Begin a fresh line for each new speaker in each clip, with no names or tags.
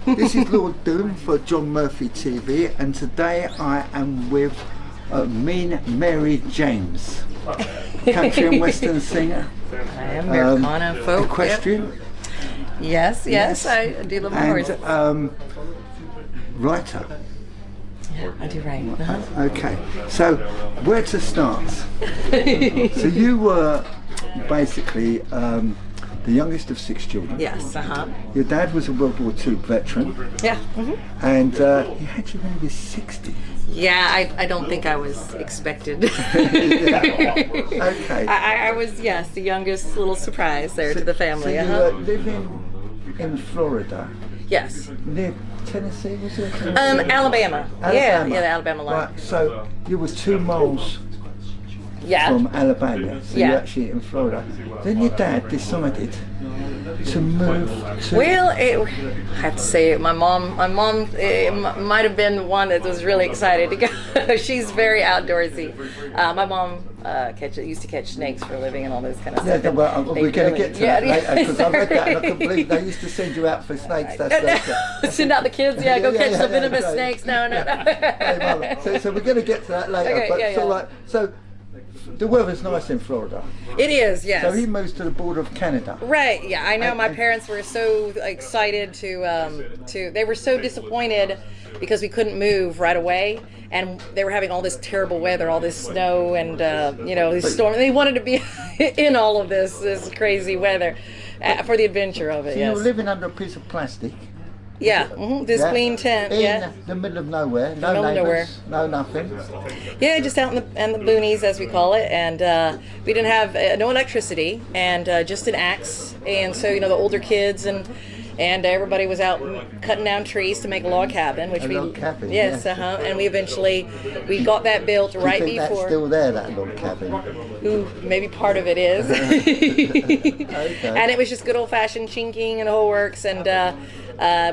This is Lord Doom for John Murphy TV, and today I am with Mean Mary James, country and western singer.
I am Americana folk.
Equestrian.
Yes, I do love my horses.
And writer.
Yeah, I do write.
Okay, so where to start? So you were basically the youngest of 6 children.
Yes,
Your dad was a World War II veteran.
Yeah.
And he had you when he was 60.
Yeah, I don't think I was expected.
Okay.
I was, yes, the youngest little surprise there to the family.
So you were living in Florida.
Yes.
Near Tennessee, was it?
Alabama. Yeah, the Alabama line.
Right, so you were 2 miles from Alabama, so you're actually in Florida. Then your dad decided to move to...
Well, I have to say, my mom might have been one that was really excited to go. She's very outdoorsy. My mom used to catch snakes for a living and all this kind of stuff.
Yeah, well, we're going to get to that later, because I read that and I couldn't believe they used to send you out for snakes.
Send out the kids, go catch the venomous snakes. No.
So we're going to get to that later. So the weather's nice in Florida.
It is, yes.
So he moves to the border of Canada.
Right, yeah, I know. My parents were so excited they were so disappointed because we couldn't move right away, and they were having all this terrible weather, all this snow and these storms. They wanted to be in all of this crazy weather for the adventure of it.
So you were living under a piece of plastic.
Yeah, this queen tent.
In the middle of nowhere, no neighbors, no nothing.
Yeah, just out in the boonies, as we call it, and we didn't have no electricity and just an axe, and so the older kids and everybody was out cutting down trees to make a log cabin,
log cabin,
yes, and we eventually got that built right
before.
That's
still there, that log cabin?
Ooh, maybe part of it is.
Okay.
And it was just good old-fashioned chinking and the whole works, and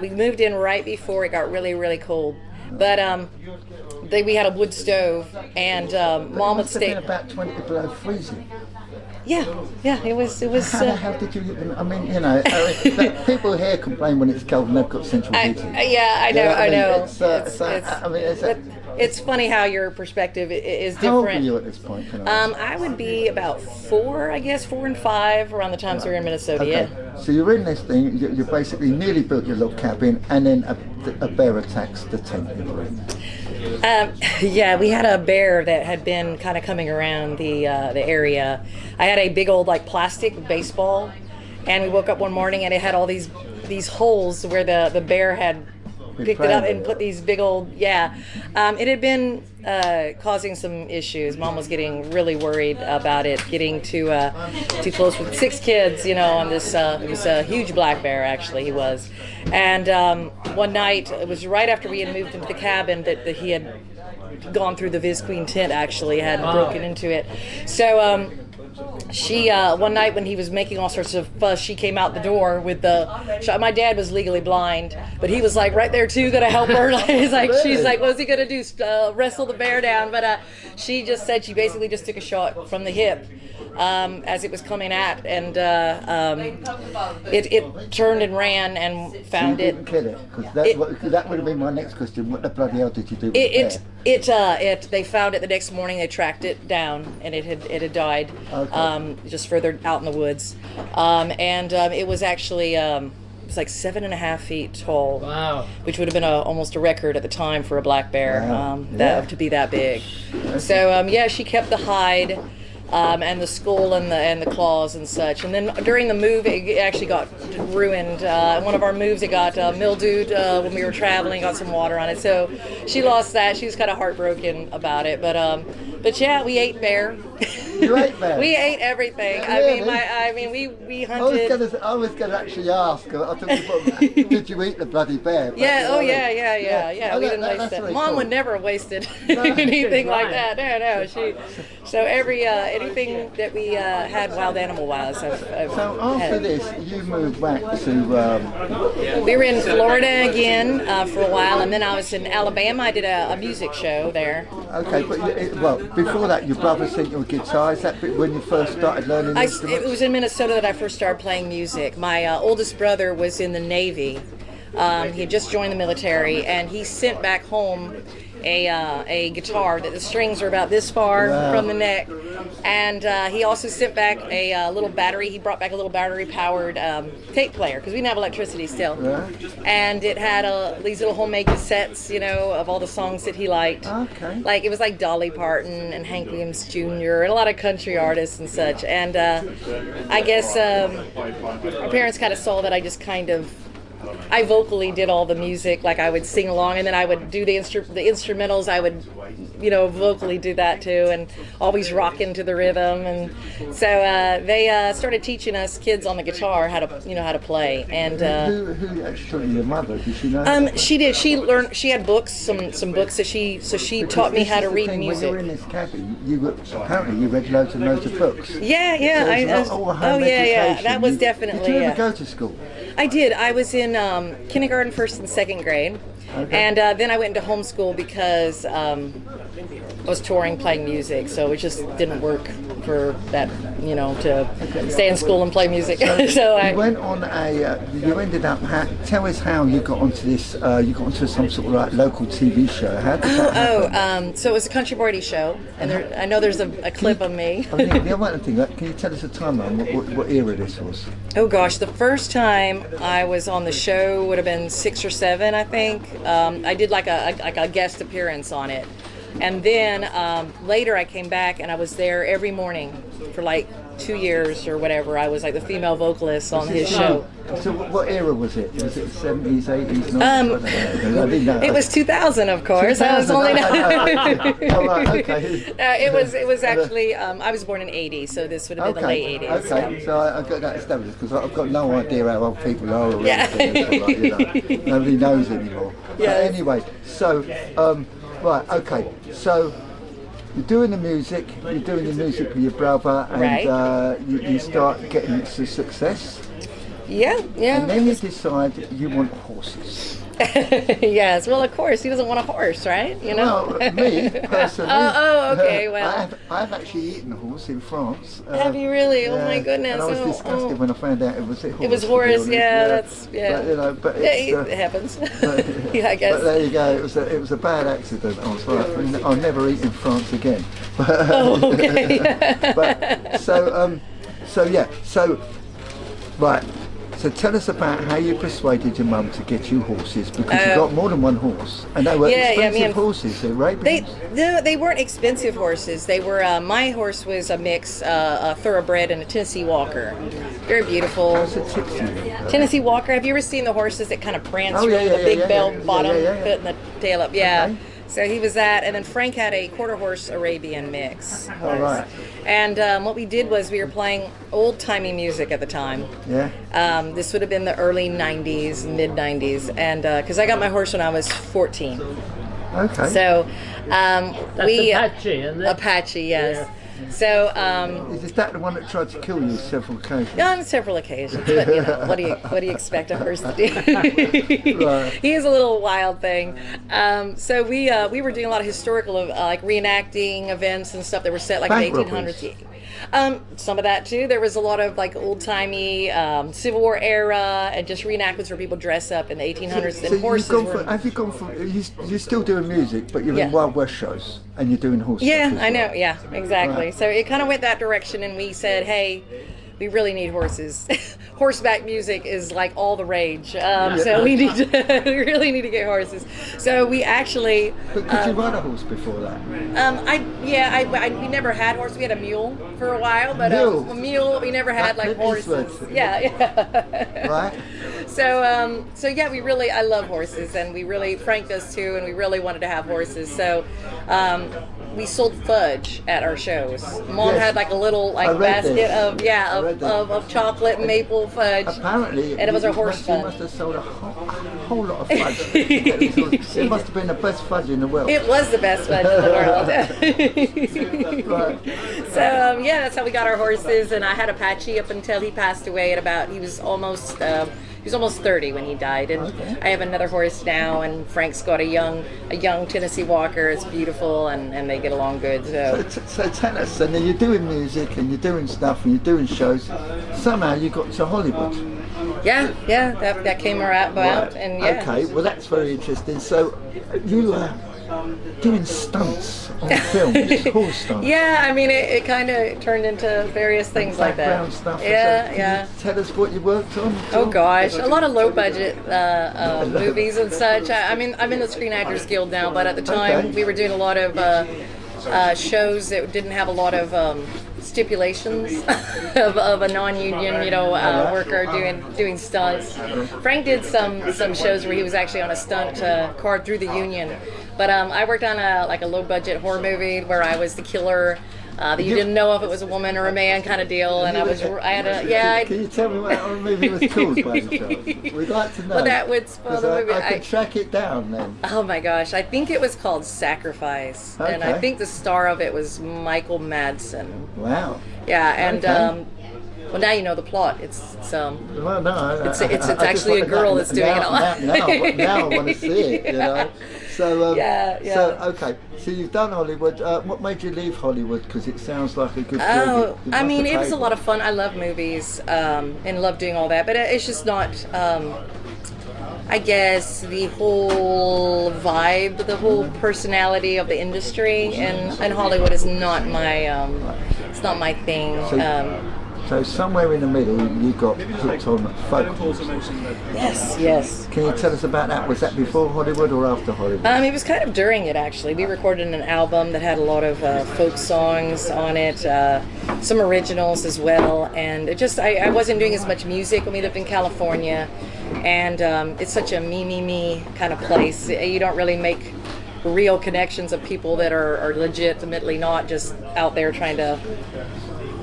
we moved in right before it got really, really cold. But we had a wood stove, and Mom would stay.
It must have been about 20 below freezing.
Yeah, it was.
How did you? I mean, people here complain when it's cold and they've got central heating.
I know. It's funny how your perspective is different.
How old were you at this point?
I would be about 4, I guess, 4 and 5 around the times we were in Minnesota.
Okay.
Yeah.
So you're in this thing. You basically nearly built your log cabin, and then a bear attacks the tent you were in.
We had a bear that had been kind of coming around the area. I had a big old plastic baseball, and we woke up one morning and it had all these holes where the bear had picked it up and put these big old it had been causing some issues. Mom was getting really worried about it getting too close with 6 kids, on this. It was a huge black bear, actually. He was, and one night, it was right after we had moved into the cabin that he had gone through the Viz Queen tent. Actually, had broken into it. So she one night when he was making all sorts of fuss, she came out the door with my dad was legally blind, but he was right there too, gonna help her. She's like, what's he gonna do? Wrestle the bear down? But she just said she basically just took a shot from the hip as it was coming at, and it turned and ran and found
so you didn't kill it? Because that would have been my next question. What the bloody hell did you do with
it? They found it the next morning. They tracked it down, and it had died. Okay. Just further out in the woods, it was actually it was 7.5 feet tall. Wow. Which would have been almost a record at the time for a black bear. Wow. To be that big. So she kept the hide. And the skull and the claws and such. And then during the move, it actually got ruined. One of our moves, it got mildewed when we were traveling, got some water on it. So she lost that. She was kind of heartbroken about it. But yeah, we ate bear.
You ate bear?
We ate everything. Really? We hunted.
I was gonna actually ask. Did you eat the bloody bear?
Yeah. We didn't waste it. Mom would never have wasted anything like that. No. So anything that we had wild animal wise.
So after this, you moved back to.
We were in Florida again for a while, and then I was in Alabama. I did a music show there.
Okay, but before that, your brother sent you a guitar. Is that when you first started learning instruments?
It was in Minnesota that I first started playing music. My oldest brother was in the Navy. He had just joined the military, and he sent back home a guitar that the strings are about this far from the neck, and he also sent back a little battery. He brought back a little battery-powered tape player because we didn't have electricity still, and it had these little homemade cassettes, you know, of all the songs that he liked.
Okay.
Like it was like Dolly Parton and Hank Williams Jr. and a lot of country artists and such. And I guess my parents kind of saw that I vocally did all the music, like I would sing along, and then I would do the instrumentals. I would, you know, vocally do that too, and always rock into the rhythm. And so they started teaching us kids on the guitar how to play. And
who actually taught you? Your mother? Did she know?
She did. She learned. She had books, some books that she taught me how to read music.
When you were in this cabin, apparently you read loads and loads of books.
Yeah. That was definitely.
Did you ever go to school?
I did. I was in kindergarten, first and second grade, and then I went into homeschool because I was touring, playing music, so it just didn't work for that, you know, to stay in school and play music. So I
went on you ended up. Tell us how you got onto this. You got onto some sort of like local TV show. How did that happen?
So it was a country boy show, and I know there's a clip of me.
The other thing, can you tell us a timeline? What era this was?
Oh gosh, the first time I was on the show would have been 6 or 7, I think. I did like a guest appearance on it. And then later I came back and I was there every morning for like 2 years or whatever. I was like the female vocalist on his show.
So what era was it? Was it 70s, 80s, 90s?
It was 2000, of course.
2000,
I was only
oh, right, okay.
It was actually I was born in 80, so this would have been the late 80s.
Okay, so I got that established because I've got no idea how old people are. Or
yeah.
Anything, you know. Nobody knows anymore.
Yeah.
Anyway, so right, okay, so. You're doing the music with your brother, and you start getting some success.
Yeah.
And then you decide you want horses.
Yes, well, of course, he doesn't want a horse, right? You know.
Well, me personally.
Okay. Well,
I've actually eaten a horse in France.
Have you really?
Yeah,
Oh my goodness!
And I was disgusted when I found out it was a horse.
It was horse. Yeah,
that's But
it happens. Yeah, I guess.
But there you go. It was a bad accident. I was like, I'll never eat in France again.
Oh, okay.
Right. So tell us about how you persuaded your mum to get you horses, because you got more than one horse, and they were expensive horses.
They weren't expensive horses. They were. My horse was a mix, a thoroughbred and a Tennessee Walker. Very beautiful.
What's a
Tennessee Walker. Have you ever seen the horses that kind of prance with the big bell bottom, putting the tail up? Yeah.
Okay.
So he was that, and then Frank had a quarter horse Arabian mix.
All right.
And what we did was we were playing old-timey music at the time.
Yeah.
This would have been the early 90s, mid 90s, and because I got my horse when I was 14.
Okay.
So
That's Apache, isn't it?
Apache, yes. Yeah. So
is that the one that tried to kill you several occasions?
on several occasions, but you know, what do you expect a horse to do?
Right.
He is a little wild thing. So we were doing a lot of historical, like reenacting events and stuff that were set like in the 1800s. Some of that too. There was a lot of like old-timey Civil War era and just reenactments where people dress up in the 1800s.
So
and horses
have you gone from? You're still doing music, but you're in Wild West shows and you're doing horses.
Yeah, I know. Yeah, exactly. Right. So it kind of went that direction, and we said, hey, we really need horses. Horseback music is like all the rage. So we really need to get horses. So we actually.
But could you ride a horse before that?
We never had horses. We had a mule for a while, but a mule. We never had like horses. Yeah.
Right.
So I love horses, and Frank does too, and we really wanted to have horses. So we sold fudge at our shows. Mom had like a little basket of chocolate and maple fudge.
Apparently,
and it was a horse fudge.
You must have sold a whole lot of fudge. It must have been the best fudge in the world.
It was the best fudge in the world.
Right.
So that's how we got our horses. And I had Apache up until he passed away he was almost. was almost 30 when he died, and I have another horse now, and Frank's got a young Tennessee Walker. It's beautiful, and they get along good.
So tell us, and then you're doing music and you're doing stuff and you're doing shows. Somehow you got to Hollywood.
Yeah, that came about,
Right.
and yeah.
Okay, well that's very interesting. So you doing stunts on film, just horse stunts.
Yeah, I mean, it kind of turned into various things like that.
Background stuff.
Yeah,
Can
yeah.
you tell us what you worked on?
Oh gosh, a lot of low budget movies and such. I'm in the Screen Actors Guild now, but at the time we were doing a lot of shows that didn't have a lot of stipulations of a non-union, worker doing stunts. Frank did some shows where he was actually on a stunt card through the union, but I worked on a low budget horror movie where I was the killer. That you didn't know if it was a woman or a man kind of deal, and
Can you tell me what that movie was called by any chance? We'd like to know.
Well, that would spoil the movie.
I could track it down then.
Oh my gosh, I think it was called Sacrifice, and I think the star of it was Michael Madsen.
Wow.
Yeah, and well, now you know the plot. It's
well, no,
it's actually a girl that's doing it all.
Now I want to see it. You know. So
yeah.
So okay, so you've done Hollywood. What made you leave Hollywood? Because it sounds like a good.
Oh, I mean, it was a lot of fun. I love movies and love doing all that, but it's just not. I guess the whole vibe, the whole personality of the industry in Hollywood is not my. It's not my thing.
So somewhere in the middle, you got hooked on folk music.
Yes.
Can you tell us about that? Was that before Hollywood or after Hollywood?
It was kind of during it, actually. We recorded an album that had a lot of folk songs on it, some originals as well, and I wasn't doing as much music when we lived in California, and it's such a me kind of place. You don't really make real connections of people that are legitimately not just out there trying to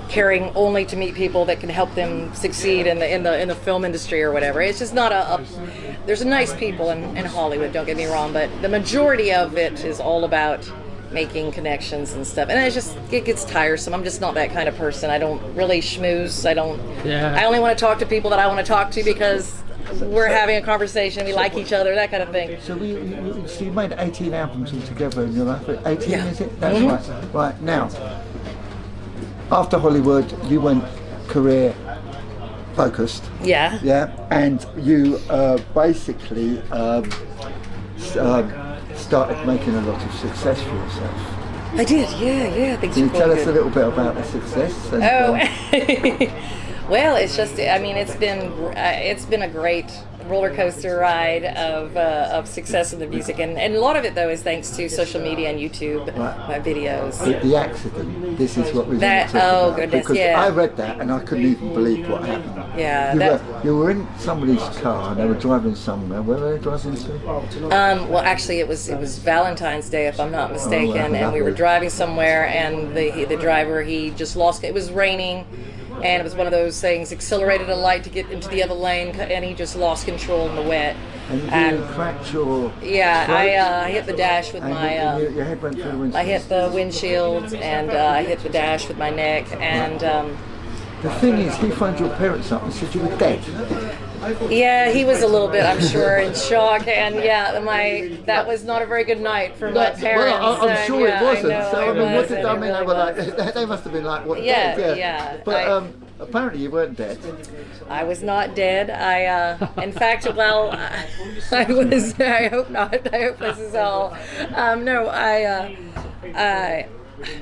caring only to meet people that can help them succeed in the film industry or whatever. It's just not there's nice people in Hollywood, don't get me wrong, but the majority of it is all about making connections and stuff, and it gets tiresome. I'm just not that kind of person. I don't really schmooze. I only want to talk to people that I want to talk to because we're having a conversation, we like each other, that kind of thing.
So you made 18 albums altogether in your life. 18, is it? That's right. Right, now, after Hollywood, you went career focused.
Yeah.
Yeah, and you basically started making a lot of success for yourself.
I did, yeah.
Can you tell us a little bit about the success?
Well, it's just, I mean, it's been a great roller coaster ride of success in the music, and a lot of it though is thanks to social media and YouTube, my videos.
The accident. This is what we
that. Oh goodness,
because
yeah.
I read that and I couldn't even believe what happened.
Yeah.
You were in somebody's car and they were driving somewhere. Where were they driving to?
Well, actually, it was Valentine's Day, if I'm not mistaken, and we were driving somewhere, and the driver, he just lost. It was raining. And it was one of those things, accelerated a light to get into the other lane, and he just lost control in the wet.
And you cracked your
throat? I hit the dash with my...
your head went through the windshield.
I hit the windshield, and I hit the dash with my neck, and...
the thing is, he phoned your parents up and said you were dead.
Yeah, he was a little bit, I'm sure, in shock, and that was not a very good night for my parents.
Well, I'm sure it wasn't. What did they
really
were like? They must have been like, what?
Yeah,
dead?
yeah.
But apparently you weren't dead.
I was not dead. In fact, well, I was. I hope not. I hope this is all.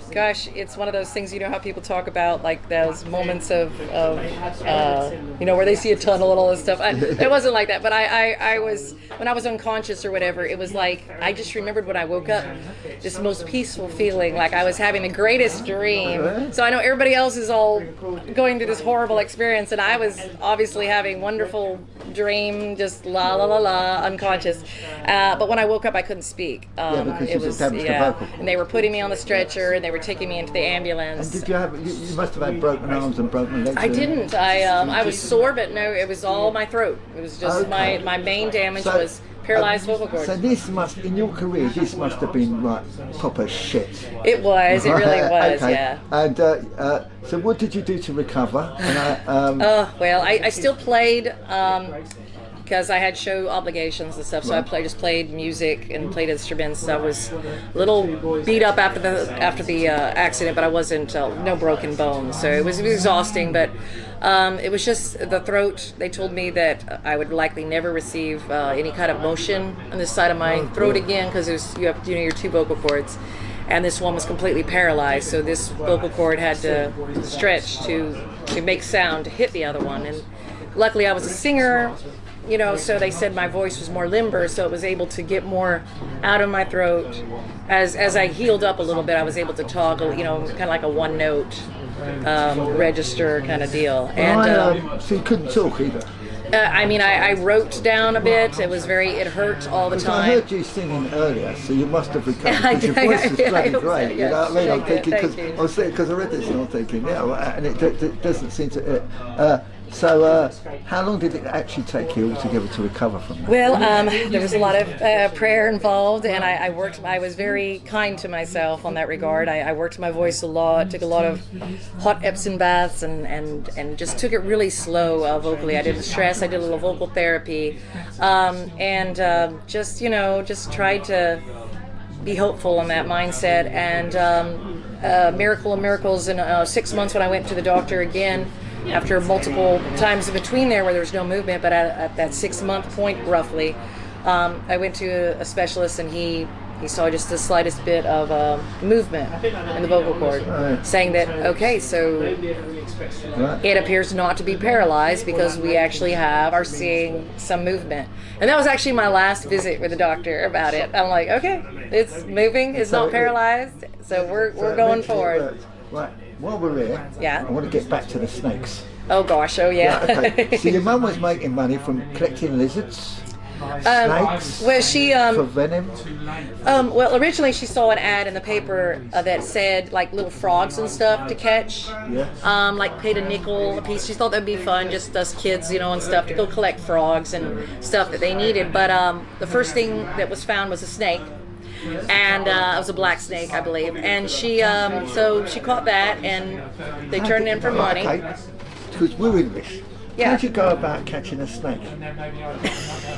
Gosh, it's one of those things, how people talk about, like those moments of where they see a tunnel and all this stuff. It wasn't like that, but I was, when I was unconscious or whatever, it was like, I just remembered when I woke up, this most peaceful feeling, like I was having the greatest dream. So I know everybody else is all going through this horrible experience, and I was obviously having wonderful dream, just la la la la, unconscious. But when I woke up, I couldn't speak.
Because
it was, and they were putting me on the stretcher, and they were taking me into the ambulance.
And did you have? You must have had broken arms and broken legs.
I didn't. I was sore, but no, it was all my throat. It was just my main damage was paralyzed vocal cords.
So this must, in your career, this must have been like proper shit.
It was. It really was.
Okay.
Yeah.
And so, what did you do to recover? And
Well, I still played because I had show obligations and stuff. So I just played music and played instruments. I was a little beat up after the accident, but I wasn't no broken bones. So it was exhausting, but it was just the throat. They told me that I would likely never receive any kind of motion on this side of my throat again because you have your two vocal cords. And this one was completely paralyzed, so this vocal cord had to stretch to make sound to hit the other one. And luckily I was a singer, so they said my voice was more limber, so it was able to get more out of my throat. As I healed up a little bit, I was able to toggle, kind of like a one note register kind of deal. And
so you couldn't talk either?
I wrote down a bit. It hurt all the time.
I heard you singing earlier, so you must have recovered. Because your voice is bloody great. You know what I mean? I'm thinking because I read this and I'm thinking, and it doesn't seem to. So how long did it actually take you altogether to recover from that?
Well, there was a lot of prayer involved, and I worked. I was very kind to myself on that regard. I worked my voice a lot, took a lot of hot Epsom baths, and just took it really slow vocally. I did the stress. I did a little vocal therapy, and just tried to be hopeful in that mindset. And miracle of miracles, in 6 months when I went to the doctor again, after multiple times in between there where there was no movement, but at that 6 month point roughly, I went to a specialist, and he saw just the slightest bit of movement in the vocal cord, saying that, okay, so it appears not to be paralyzed because we actually are seeing some movement. And that was actually my last visit with the doctor about it. I'm like, okay, it's moving, it's not paralyzed, so we're going forward.
Right. While we're here, I want to get back to the snakes.
Oh gosh, oh yeah.
Okay. So your mum was making money from collecting lizards, snakes, for venom?
Well, originally she saw an ad in the paper that said like little frogs and stuff to catch.
Yeah.
Like paid a nickel a piece. She thought that'd be fun, just us kids, and stuff, to go collect frogs and stuff that they needed. But the first thing that was found was a snake. And it was a black snake, I believe. And she caught that, and they turned it in for money.
Okay, because we're English.
Yeah.
How'd you go about catching a snake?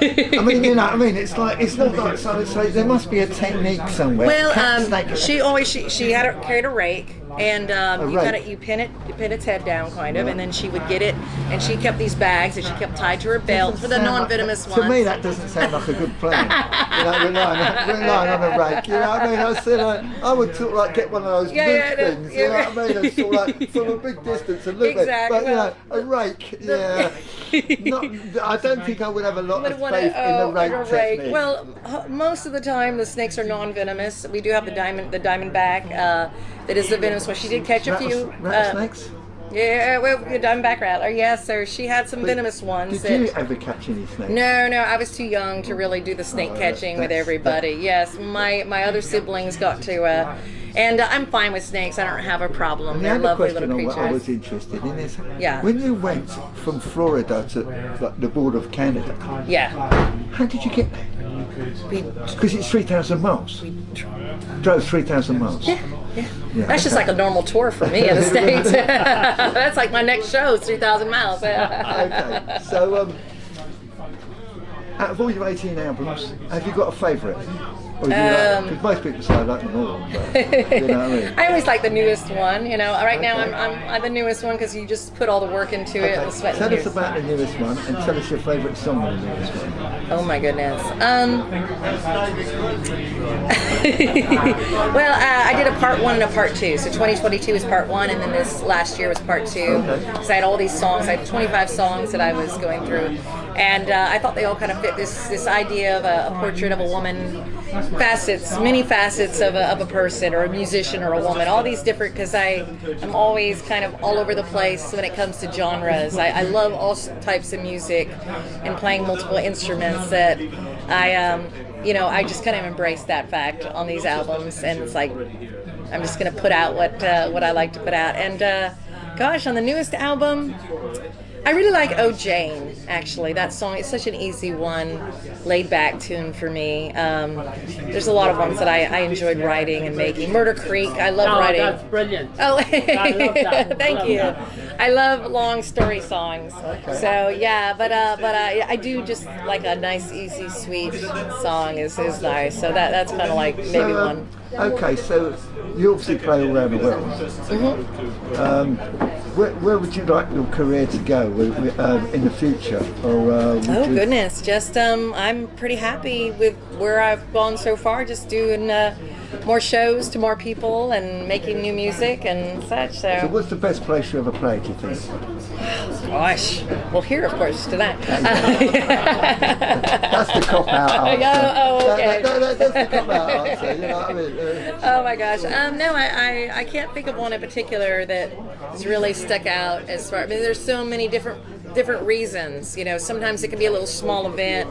It's not like so there must be a technique somewhere.
Well, she carried a rake, and you pin its head down kind of, and then she would get it, and she kept these bags that she kept tied to her belt for the non-venomous ones.
To me, that doesn't sound like a good plan. Relying on a rake. You know what I mean? I said I would sort of like get one of those big things. You know what I mean? And sort of like from a big distance and look at it. But a rake. Yeah. I don't think I would have a lot of faith in a rake technique.
Well, most of the time the snakes are non-venomous. We do have the diamondback that is the venomous one. She did catch a few
rattlesnakes.
Yeah, well, diamondback rattler. Yes, so she had some venomous ones.
Did you ever catch any snakes?
No, I was too young to really do the snake catching with everybody. Yes, my other siblings got to. And I'm fine with snakes. I don't have a problem. They're lovely little creatures.
What I was interested in is
yeah.
When you went from Florida to the border of Canada, how did you get there? Because it's 3,000 miles. We drove 3,000 miles.
Yeah. That's just like a normal tour for me in the States. That's like my next show is 3,000 miles.
Okay, so out of all your 18 albums, have you got a favourite? Because most people say I like them all, but, you know what I mean?
I always like the newest one. Right now I'm the newest one because you just put all the work into it. And sweat.
Tell us about the newest one, and tell us your favourite song on the newest one.
Oh my goodness. Well, I did a part 1 and a part 2. So 2022 is part 1, and then this last year was part 2.
Okay.
So I had all these songs. I had 25 songs that I was going through, and I thought they all kind of fit this idea of a portrait of a woman. Many facets of a person or a musician or a woman, all these different, because I'm always kind of all over the place when it comes to genres. I love all types of music and playing multiple instruments that I just kind of embrace that fact on these albums, and it's like I'm just going to put out what I like to put out. And gosh, on the newest album, I really like Oh Jane, actually. That song is such an easy one, laid back tune for me. There's a lot of ones that I enjoyed writing and making. Murder Creek, I love writing.
That's brilliant.
Oh,
I love that.
thank you.
That.
I love long story songs.
Okay.
So yeah, but I do just like a nice, easy, sweet song is nice. So that's kind of like maybe one.
Okay, so you obviously play all around the world. Where would you like your career to go in the future? Or
Goodness, just I'm pretty happy with where I've gone so far. Just doing more shows to more people and making new music and such.
So what's the best place you ever played, do you think?
Gosh, well, here, of course, to that.
That's the cop-out answer.
Oh, okay.
That's the cop-out answer, you know what I mean?
Oh my gosh, no, I can't think of one in particular that has really stuck out as far. I mean, there's so many different reasons. You know, sometimes it can be a little small event,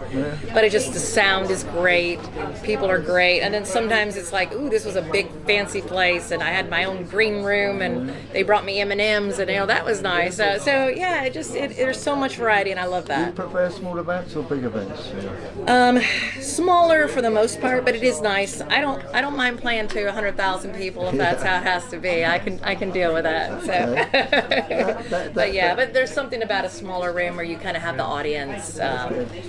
but the sound is great, people are great, and then sometimes it's like, ooh, this was a big fancy place, and I had my own green room, and they brought me M&Ms, and that was nice. So yeah, there's so much variety, and I love
Do you
that.
prefer small events or big events?
Smaller for the most part, but it is nice. I don't mind playing to 100,000 people if that's how it has to be. I can deal with that. So, but there's something about a smaller room where you kind of have the audience.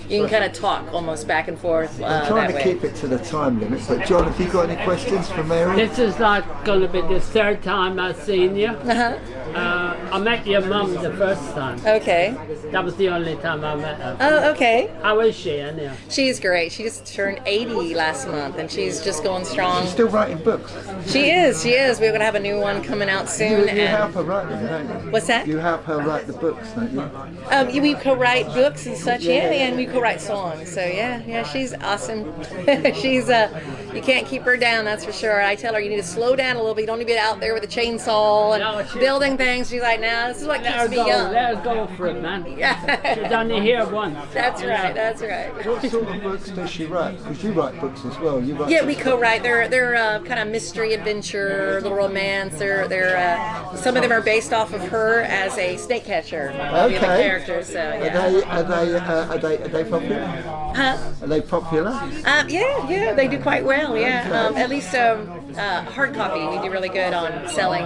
You can kind of talk almost back and forth.
I'm trying
that
to
way.
keep it to the time limit, but John, have you got any questions for Mary?
This is like going to be the third time I've seen you. I met your mum the first time.
Okay.
That was the only time I met her.
Oh, okay.
How is she, anyhow?
She's great. She just turned 80 last month, and she's just going strong.
She's still writing books.
She is. We're going to have a new one coming out soon.
You
and
help her write them, don't you?
What's that?
You help her write the books, don't you?
We co-write books and such, and we co-write songs. So yeah, she's awesome. She's you can't keep her down, that's for sure. I tell her you need to slow down a little bit. You don't need to be out there with a chainsaw and building things. She's like, no, this is what keeps me young.
Let her go for it, man.
Yeah.
She's only here once.
That's right. That's right.
What sort of books does she write? Because you write books as well. You write
Yeah, we co-write. They're kind of mystery, adventure, little romance. They're some of them are based off of her as a snake catcher. One of the characters. So yeah.
Are they popular?
Huh?
Are they popular?
Yeah, they do quite well. Yeah, at least hard copy. We do really good on selling.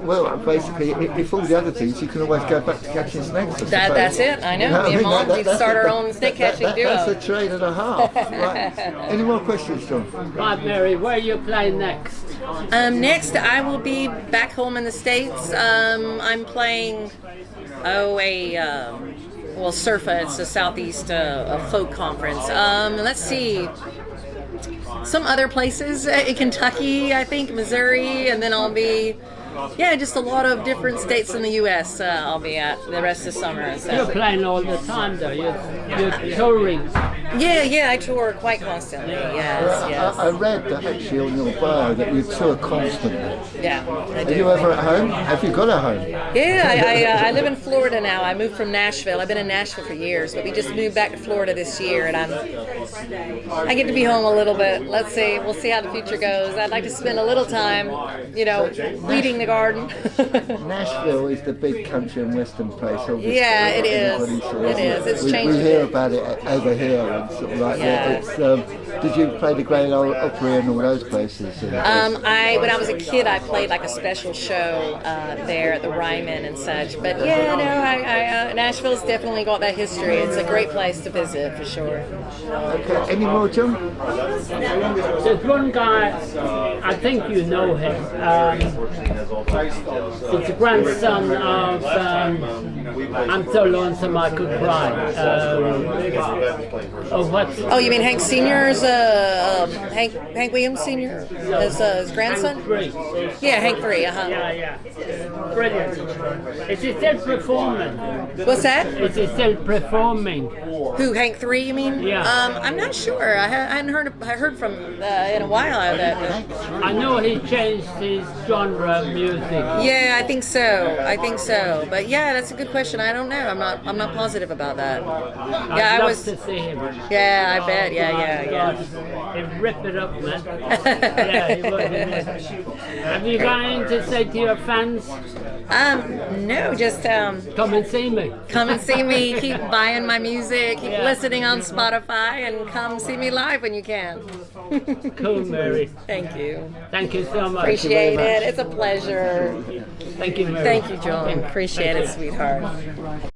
Well, basically, if all the other things, you can always go back to catching snakes.
That's it. I know. Me and Mom, we start our own snake catching duo.
That's a trade and a half. Right. Any more questions, John?
Right, Mary, where are you playing next?
Next, I will be back home in the States. I'm playing Surfa. It's a Southeast folk conference. Let's see. Some other places in Kentucky, I think, Missouri, and then I'll be, just a lot of different states in the U.S. I'll be at the rest of the summer. So.
You're playing all the time, though. You're touring.
Yeah, I tour quite constantly. Yes.
I read that actually on your bio that you tour constantly.
Yeah, I do.
Are you ever at home? Have you got a home?
Yeah, I live in Florida now. I moved from Nashville. I've been in Nashville for years, but we just moved back to Florida this year, and I get to be home a little bit. Let's see. We'll see how the future goes. I'd like to spend a little time, weeding the garden.
Nashville is the big country and western place, obviously.
Yeah, it is.
It
is. It's changed.
We hear about it over here and sort of like that. It's, did you play the Great Old Opry and all those places?
When I was a kid, I played like a special show there at the Ryman and such. But Nashville's definitely got that history. It's a great place to visit for sure.
Okay. Any more, John?
There's one guy, I think you know him. It's the grandson of I'm So Lonesome I Could Cry.
You mean Hank Sr.'s Hank Williams Sr. His grandson?
Hank 3.
Yeah, Hank 3.
Yeah. Brilliant. Is he still performing?
What's that?
Is he still performing?
Who, Hank 3, you mean?
Yeah.
I'm not sure. I hadn't heard from in a while.
I know he changed his genre of music.
Yeah, I think so. But yeah, that's a good question. promotion. I don't know. I'm not positive about that.
I'd
I
love
was.
to see him.
Yeah, I bet. Yeah,
my God. He'd rip it up, man. Yeah, he would. Have you got anything to say to your fans?
No, just
Come and see me.
come and see me. Keep buying my music. Keep
Yeah.
listening on Spotify, and come see me live when you can.
Cool, Mary.
Thank you.
Thank you so much.
Appreciate it. It's a pleasure.
Thank you, Mary.
Thank you, John. Appreciate it, sweetheart.